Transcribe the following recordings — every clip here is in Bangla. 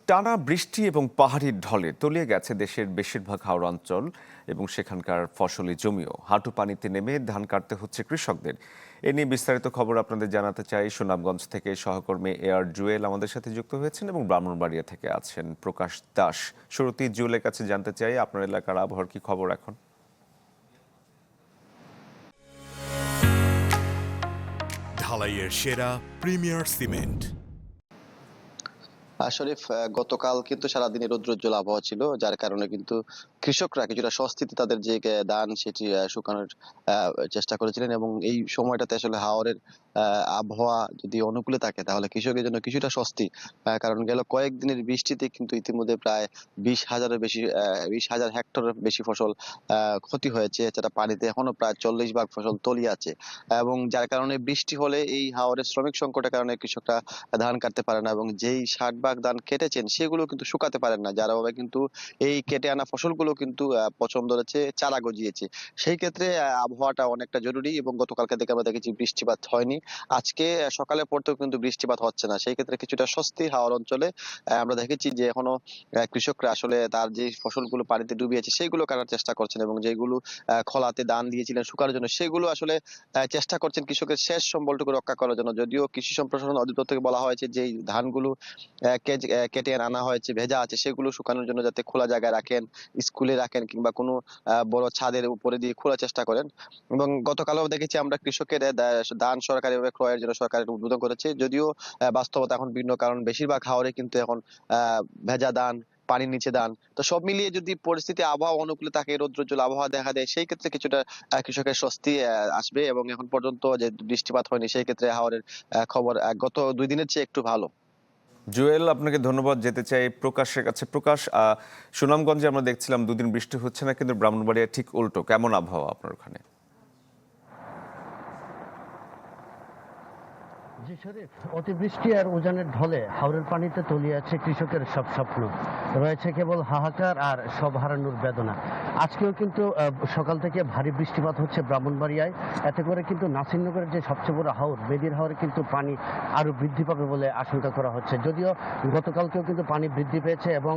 টানা বৃষ্টি এবং পাহাড়ির ঢলে তলিয়ে গেছে দেশের বেশিরভাগ হাওড় অঞ্চল এবং সেখানকার ফসলি জমিও। হাঁটু পানিতে নেমে ধান কাটতে হচ্ছে কৃষকদের। এ নিয়ে বিস্তারিত খবর আপনাদের জানাতে চাই। সুনামগঞ্জ থেকে সহকর্মী এআর জুয়েল আমাদের সাথে যুক্ত হয়েছেন এবং ব্রাহ্মণবাড়িয়া থেকে আছেন প্রকাশ দাস। শুরুতেই জুয়েলের কাছে জানতে চাই, আপনার এলাকার আবহাওয়ার কি খবর এখন? ঢালাইয়ের সেরা প্রিমিয়ার সিমেন্ট। শরীফ, গতকাল কিন্তু সারাদিনই রৌদ্রোজ্জ্বল আবহাওয়া ছিল, যার কারণে কিন্তু কৃষকরা কিছুটা স্বস্তিতে তাদের যে ধান সেটি শুকানোর চেষ্টা করেছিলেন। এবং এই সময়টাতে আসলে হাওরের আবহাওয়া যদি অনুকূলে থাকে তাহলে কৃষকের জন্য কিছুটা স্বস্তি। কারণ গেল কয়েকদিনের বৃষ্টিতে কিন্তু ইতিমধ্যে প্রায় 20,000 হেক্টরের বেশি ফসল ক্ষতি হয়েছে। এছাড়া পানিতে এখনো প্রায় 40 ভাগ ফসল তলিয়ে আছে। এবং যার কারণে বৃষ্টি হলে এই হাওরের শ্রমিক সংকটের কারণে কৃষকরা ধান কাটতে পারে না, এবং যেই 60 ভাগ ধান কেটেছেন সেগুলো কিন্তু শুকাতে পারেন না, যার অভাবে কিন্তু এই কেটে আনা ফসলগুলো কিন্তু পচন ধরেছে, চারা গজিয়েছে। সেই ক্ষেত্রে আবহাওয়াটা অনেকটা জরুরি, এবং গতকালকে থেকে আমরা দেখেছি বৃষ্টিপাত হয়নি। আজকে সকালের পর থেকেও কিন্তু বৃষ্টিপাত হচ্ছে না। সেই ক্ষেত্রে কিছুটা স্বস্তি হাওর অঞ্চলে। আমরা দেখেছি যে এখনো কৃষকরা আসলে তার যে ফসলগুলো পানিতে ডুবিয়েছে সেগুলো কাটার চেষ্টা করছেন, এবং যেগুলো খলাতে দান দিয়েছিলেন শুকানোর জন্য সেগুলো আসলে চেষ্টা করছেন কৃষকের শেষ সম্বলটুকু রক্ষা করার জন্য। যদিও কৃষি সম্প্রসারণ অধিদপ্তর থেকে বলা হয়েছে যে এই ধানগুলো কেটে আনা হয়েছে, ভেজা আছে, সেগুলো শুকানোর জন্য যাতে খোলা জায়গায় রাখেন, স্কুলে রাখেন, কিংবা কোনো বড় ছাদের উপরে দিয়ে খোলার চেষ্টা করেন। এবং গতকালও দেখেছি আমরা কৃষকের ধান সরকারিভাবে ক্রয়ের জন্য সরকার উদ্বোধন করেছে। যদিও বাস্তবতা এখন ভিন্ন, কারণ বেশিরভাগ হাওরে কিন্তু এখন ভেজা ধান, পানির নিচে ধান। তো সব মিলিয়ে যদি পরিস্থিতি আবহাওয়া অনুকূলে থাকে, রৌদ্রোজ্জ্বল আবহাওয়া দেখা দেয়, সেই ক্ষেত্রে কিছুটা কৃষকের স্বস্তি আসবে। এবং এখন পর্যন্ত যে বৃষ্টিপাত হয়নি সেই ক্ষেত্রে হাওরের খবর গত 2 দিনের চেয়ে একটু ভালো। জুয়েল, আপনাকে ধন্যবাদ। যেতে চাই প্রকাশের কাছে। প্রকাশ, সুনামগঞ্জে আমরা দেখছিলাম দুদিন বৃষ্টি হচ্ছে না, কিন্তু ব্রাহ্মণবাড়িয়া ঠিক উল্টো। কেমন আবহাওয়া আপনার ওখানে? জি শরীফ, অতিবৃষ্টি আর উজানের ঢলে হাওরের পানিতে তলিয়ে আছে কৃষকের সব স্বপ্ন। রয়েছে কেবল হাহাকার আর সব হারানোর বেদনা। আজকেও কিন্তু সকাল থেকে ভারী বৃষ্টিপাত হচ্ছে ব্রাহ্মণবাড়িয়ায়। এতে করে কিন্তু নাসিরনগরের যে সবচেয়ে বড় হাওর, বেদির হাওরে কিন্তু পানি আরো বৃদ্ধি পাবে বলে আশঙ্কা করা হচ্ছে। যদিও গতকালকেও কিন্তু পানি বৃদ্ধি পেয়েছে, এবং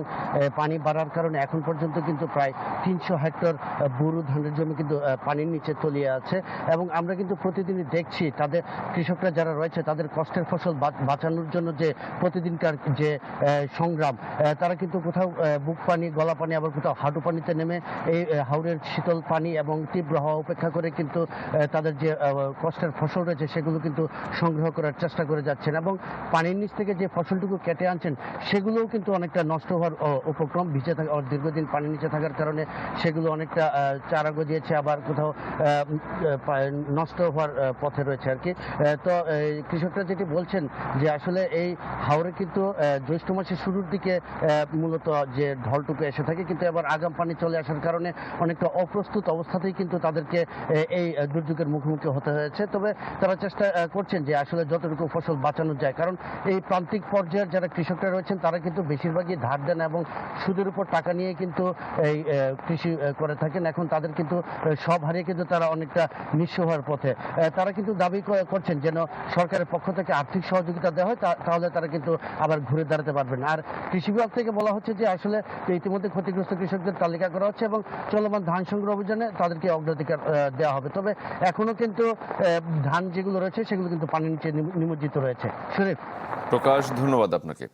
পানি বাড়ার কারণে এখন পর্যন্ত কিন্তু প্রায় 300 হেক্টর বোরো ধানের জমি কিন্তু পানির নিচে তলিয়ে আছে। এবং আমরা কিন্তু প্রতিদিনই দেখছি তাদের কৃষকরা যারা রয়েছে তাদের কষ্টের ফসল বাঁচানোর জন্য যে প্রতিদিনকার যে সংগ্রাম, তারা কিন্তু কোথাও বুক পানি, গলা পানি, আবার কোথাও হাঁটু পানিতে নেমে এই হাওরের শীতল পানি এবং তীব্র হাওয়া উপেক্ষা করে কিন্তু তাদের যে কষ্টের ফসল রয়েছে সেগুলো কিন্তু সংগ্রহ করার চেষ্টা করে যাচ্ছেন। এবং পানির নিচ থেকে যে ফসলটুকু কেটে আনছেন সেগুলোও কিন্তু অনেকটা নষ্ট হওয়ার উপক্রম। ভিজে থাকা দীর্ঘদিন পানির নিচে থাকার কারণে সেগুলো অনেকটা চারা গজিয়েছে, আবার কোথাও নষ্ট হওয়ার পথে রয়েছে আর কি। তো কৃষকরা যেটি বলছেন যে আসলে এই হাওরে কিন্তু জ্যৈষ্ঠ মাসের শুরুর দিকে মূলত যে ঢলটুকু এসে থাকে, কিন্তু এবার আগাম পানি চলে আসার কারণে অনেকটা অপ্রস্তুত অবস্থাতেই কিন্তু তাদেরকে এই দুর্যোগের মুখোমুখি হতে হয়েছে। তবে তারা চেষ্টা করছেন যে আসলে যতটুকু ফসল বাঁচানো যায়, কারণ এই প্রান্তিক পর্যায়ের যারা কৃষকরা রয়েছেন তারা কিন্তু বেশিরভাগই ধার দেন এবং সুদের উপর টাকা নিয়ে কিন্তু এই কৃষি করে থাকেন। এখন তাদের কিন্তু সব হারিয়ে কিন্তু তারা অনেকটা নিঃস্ব হওয়ার পথে। তারা কিন্তু দাবি করছেন যেন সরকারের পক্ষ থেকে আর্থিক সহযোগিতা দেওয়া হয়, তাহলে তারা কিন্তু আবার ঘুরে দাঁড়াতে পারবেন। আর কৃষি বিভাগ থেকে বলা হচ্ছে যে আসলে ইতিমধ্যে ক্ষতিগ্রস্ত কৃষকদের তালিকা করা হচ্ছে এবং চলমান ধান সংগ্রহ অভিযানে তাদেরকে অগ্রাধিকার দেওয়া হবে। তবে এখনো কিন্তু ধান যেগুলো রয়েছে সেগুলো কিন্তু পানির নিচে নিমজ্জিত রয়েছে। শরীফ। প্রকাশ, ধন্যবাদ আপনাকে।